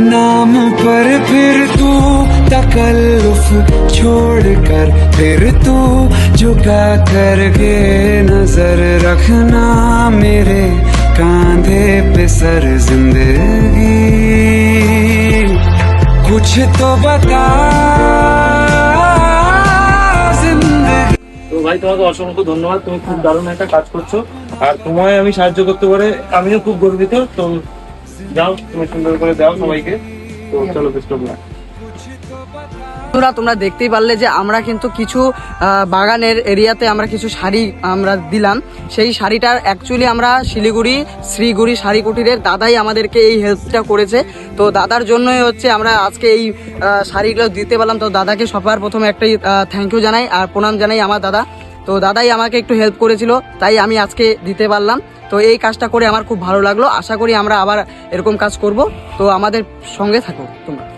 नाम पर फिर तू तकल्लुफ छोड़कर फिर तू झुका करके नजर रखना मेरे कांधे पे सर जिंदगी कुछ तो बता जिंदगी। তো ভাই তোমাকে অসংখ্য ধন্যবাদ, তুমি খুব দারুণ একটা কাজ করছো আর তোমায় আমি সাহায্য করতে পারে আমিও খুব গর্বিত। তো যাও তুমি সুন্দর করে দাও সবাইকে। তো চলো বেস্ট অফ লাক। তোমরা দেখতেই পারলে যে আমরা কিন্তু কিছু বাগানের এরিয়াতে আমরা কিছু শাড়ি আমরা দিলাম। সেই শাড়িটার অ্যাকচুয়ালি আমরা শিলিগুড়ি শ্রীগুড়ি শাড়ি কুটিরের দাদাই আমাদেরকে এই হেল্পটা করেছে। তো দাদার জন্যই হচ্ছে আমরা আজকে এই শাড়িগুলো দিতে পারলাম। তো দাদাকে সবার প্রথমে একটাই থ্যাংক ইউ জানাই আর প্রণাম জানাই আমার দাদা। তো দাদাই আমাকে একটু হেল্প করেছিল তাই আমি আজকে দিতে পারলাম। তো এই কাজটা করে আমার খুব ভালো লাগলো। আশা করি আমরা আবার এরকম কাজ করব। তো আমাদের সঙ্গে থাকো তোমরা।